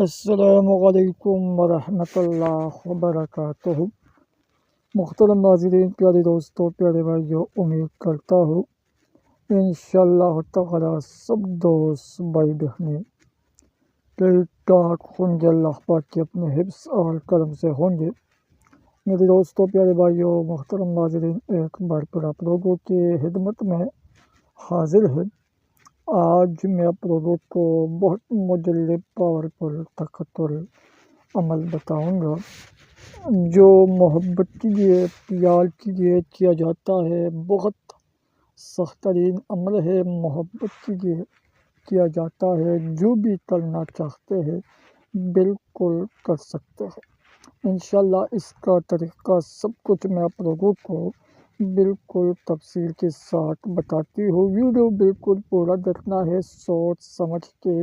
السلام علیکم ورحمۃ اللہ وبرکاتہ۔ محترم ناظرین، پیارے دوستوں، پیارے بھائیوں، امید کرتا ہوں انشاءاللہ تعالی سب دوست بھائی بہنیں ٹھیک ٹھاک ہوں گے، اللہ پاک کے اپنے حفظ اور کرم سے ہوں گے۔ میرے دوستوں، پیارے بھائیوں، محترم ناظرین، ایک بار پھر آپ لوگوں کی خدمت میں حاضر ہے۔ آج میں آپ لوگوں کو بہت مجلب پاورفل طاقتور عمل بتاؤں گا جو محبت کے لیے، پیار کے لیے کیا جاتا ہے۔ بہت سخت ترین عمل ہے، محبت کے لیے کیا جاتا ہے۔ جو بھی کرنا چاہتے ہیں بالکل کر سکتے ہیں انشاءاللہ۔ اس کا طریقہ سب کچھ میں آپ لوگوں کو بالکل تفصیل کے ساتھ بتاتی ہوں۔ ویڈیو بالکل پورا دیکھنا ہے، سوچ سمجھ کے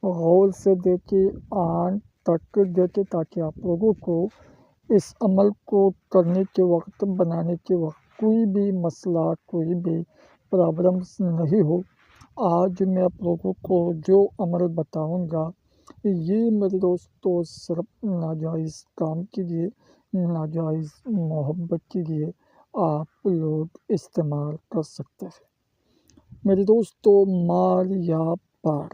غور سے دیکھیں، آن تک دیکھیں، تاکہ آپ لوگوں کو اس عمل کو کرنے کے وقت، بنانے کے وقت کوئی بھی مسئلہ، کوئی بھی پرابلمس نہیں ہو۔ آج میں آپ لوگوں کو جو عمل بتاؤں گا یہ میرے دوستوں صرف ناجائز کام کے لیے، ناجائز محبت کے لیے آپ لوگ استعمال کر سکتے ہیں۔ میرے دوستوں، مار یا پار،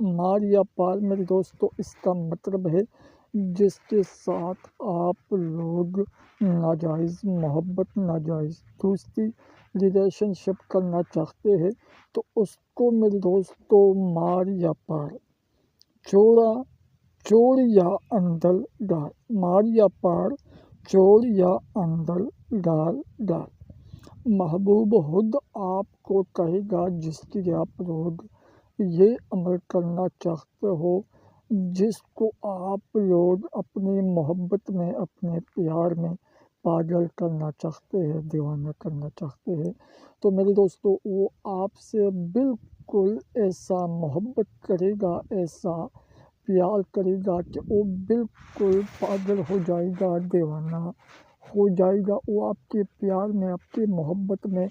مار یا پار میرے دوستوں اس کا مطلب ہے جس کے ساتھ آپ لوگ ناجائز محبت، ناجائز دوستی، ریلیشن شپ کرنا چاہتے ہیں تو اس کو میرے دوستوں مار یا پار، چوڑ یا اندر ڈال، مار یا پار، چوڑ یا اندر ڈال۔ محبوب خود آپ کو کہے گا جس کے لیے آپ لوگ یہ عمل کرنا چاہتے ہو، جس کو آپ لوگ اپنی محبت میں، اپنے پیار میں پاگل کرنا چاہتے ہیں، دیوانہ کرنا چاہتے ہیں، تو میرے دوستوں وہ آپ سے بالکل ایسا محبت کرے گا، ایسا پیار کرے گا کہ وہ بالکل پاگل ہو جائے گا، دیوانہ ہو جائے گا۔ وہ آپ کے پیار میں، آپ کی محبت میں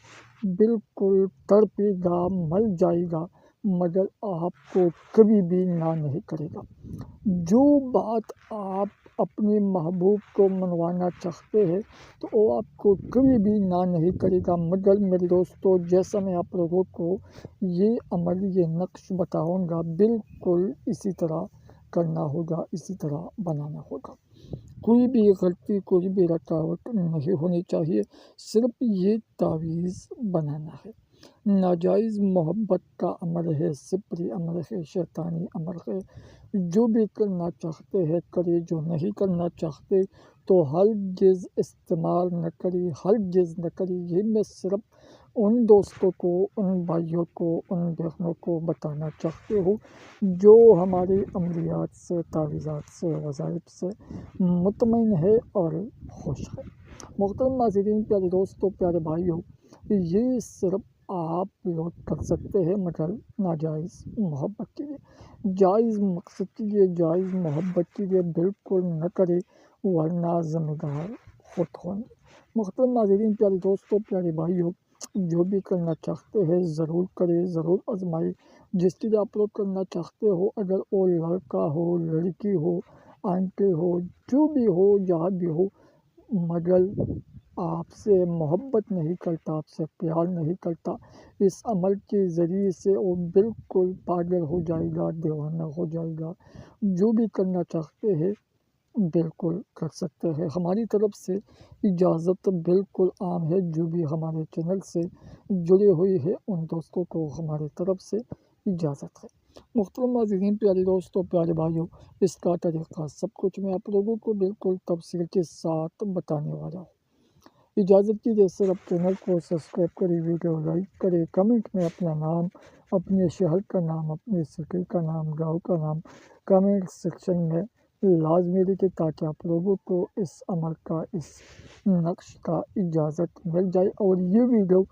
بالکل تڑپے گا، مر جائے گا، مگر آپ کو کبھی بھی نہ نہیں کرے گا۔ جو بات آپ اپنے محبوب کو منوانا چاہتے ہیں تو وہ آپ کو کبھی بھی نہ نہیں کرے گا، مگر میرے دوستوں جیسا میں آپ لوگوں کو یہ عمل، یہ نقش بتاؤں گا بالکل اسی طرح کرنا ہوگا، اسی طرح بنانا ہوگا۔ کوئی بھی غلطی، کوئی بھی رکاوٹ نہیں ہونی چاہیے، صرف یہ تعویذ بنانا ہے۔ ناجائز محبت کا عمل ہے، سپری عمل ہے، شیطانی عمل ہے۔ جو بھی کرنا چاہتے ہیں کرے، جو نہیں کرنا چاہتے تو ہرگز استعمال نہ کرے، ہرگز نہ کرے۔ یہ میں صرف ان دوستوں کو، ان بھائیوں کو، ان بہنوں کو بتانا چاہتے ہوں جو ہمارے عملیات سے، تعویذات سے، وظائف سے مطمئن ہے اور خوش ہے۔ محترم ناظرین، پیارے دوستوں، پیارے بھائیوں، یہ صرف آپ لوگ کر سکتے ہیں مگر ناجائز محبت کے لیے، جائز مقصد کے لیے، جائز محبت کے لیے بالکل نہ کرے، ورنہ ذمہ دار خود ہوں گے۔ محترم ناظرین، پیارے دوستوں، پیارے بھائیوں، جو بھی کرنا چاہتے ہیں ضرور کرے، ضرور آزمائے۔ جس کے لیے آپ لوگ کرنا چاہتے ہو، اگر وہ لڑکا ہو، لڑکی ہو، آنٹی ہو، جو بھی ہو، جہاں بھی ہو، مگر آپ سے محبت نہیں کرتا، آپ سے پیار نہیں کرتا، اس عمل کے ذریعے سے وہ بالکل پاگل ہو جائے گا، دیوانہ ہو جائے گا۔ جو بھی کرنا چاہتے ہیں بالکل کر سکتے ہیں۔ ہماری طرف سے اجازت بالکل عام ہے، جو بھی ہمارے چینل سے جڑے ہوئے ہیں ان دوستوں کو ہماری طرف سے اجازت ہے۔ محترم ناظرین، پیارے دوستوں، پیارے بھائیوں، اس کا طریقہ سب کچھ میں آپ لوگوں کو بالکل تفصیل کے ساتھ بتانے والا ہوں۔ اجازت کیجیے صرف چینل کو سبسکرائب کریں، ویڈیو لائک کریں، کمنٹ میں اپنا نام، اپنے شہر کا نام، اپنے سٹی کا نام، گاؤں کا نام کمنٹ سیکشن میں لازمی لکھیں تاکہ آپ لوگوں کو اس عمل کا، اس نقش کا اجازت مل جائے، اور یہ ویڈیو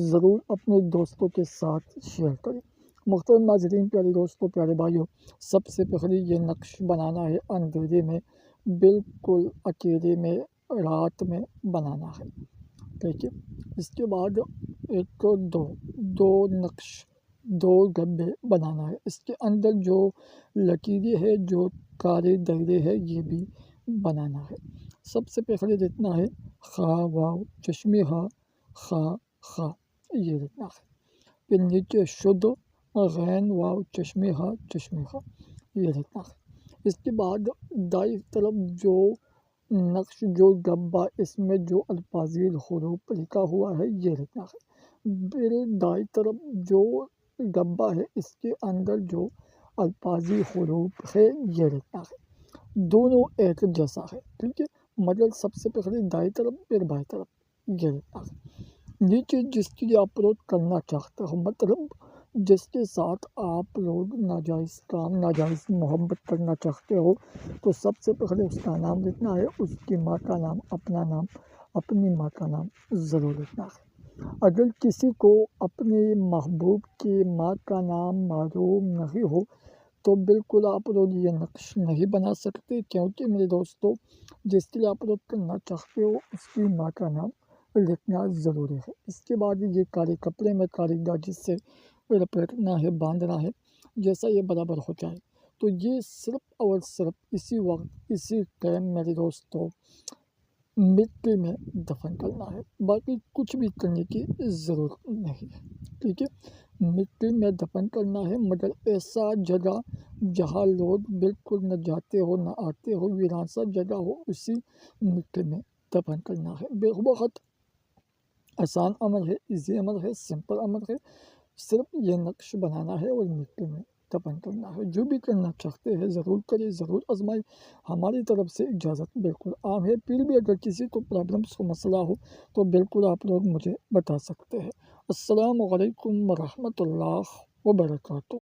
ضرور اپنے دوستوں کے ساتھ شیئر کریں۔ محترم ناظرین، پیارے دوستوں، پیارے بھائیوں، سب سے پہلے یہ نقش بنانا ہے اندھیرے میں، بالکل اکیلے میں، رات میں بنانا ہے، ٹھیک ہے۔ اس کے بعد ایک دو نقش، دو ڈبے بنانا ہے۔ اس کے اندر جو لکیریں ہے، جو کارے دائرے ہے یہ بھی بنانا ہے۔ سب سے پہلے لکھنا ہے خا واو چشمے ہا خا خا، یہ لکھنا ہے۔ پھر نیچے شد غین واو چشمے ہا یہ لکھنا ہے۔ اس کے بعد دائیں طرف جو نقش جو ڈبہ اس میں جو الفاظی حروف لکھا ہوا ہے یہ لکھنا ہے۔ پھر دائیں طرف جو ڈبہ ہے اس کے اندر جو الفاظی حروف ہے یہ لکھنا ہے۔ دونوں ایک جیسا ہے، ٹھیک ہے، مطلب سب سے پہلے دائیں طرف پھر بائیں طرف یہ لکھنا ہے۔ نیچے جس کی آپ لوگ کرنا چاہتے ہو، مطلب جس کے ساتھ آپ لوگ ناجائز کام ناجائز محبت کرنا چاہتے ہو تو سب سے پہلے اس کا نام لکھنا ہے، اس کی ماں کا نام، اپنا نام، اپنی ماں کا نام ضرور لکھنا ہے۔ اگر کسی کو اپنے محبوب کی ماں کا نام معلوم نہیں ہو تو بالکل آپ لوگ یہ نقش نہیں بنا سکتے، کیونکہ میرے دوستو جس کے لیے آپ لوگ کرنا چاہتے ہو اس کی ماں کا نام لکھنا ضروری ہے۔ اس کے بعد یہ کالے کپڑے میں کالی داغ سے لپیٹنا ہے، باندھنا ہے، جیسا یہ برابر ہو جائے تو یہ صرف اور صرف اسی وقت اسی ٹائم میرے دوستو مٹی میں دفن کرنا ہے، باقی کچھ بھی کرنے کی ضرورت نہیں ہے، ٹھیک ہے۔ مٹی میں دفن کرنا ہے، مگر ایسا جگہ جہاں لوگ بالکل نہ جاتے ہو نہ آتے ہو، ویران سا جگہ ہو، اسی مٹی میں دفن کرنا ہے۔ بہت آسان عمل ہے، ایزی عمل ہے، سمپل عمل ہے، صرف یہ نقش بنانا ہے اور مٹی میں دفن کرنا ہے۔ جو بھی کرنا چاہتے ہیں ضرور کریں، ضرور آزمائیں، ہماری طرف سے اجازت بالکل عام ہے۔ پھر بھی اگر کسی کو پرابلمس کو مسئلہ ہو تو بالکل آپ لوگ مجھے بتا سکتے ہیں۔ السلام علیکم ورحمۃ اللہ وبرکاتہ۔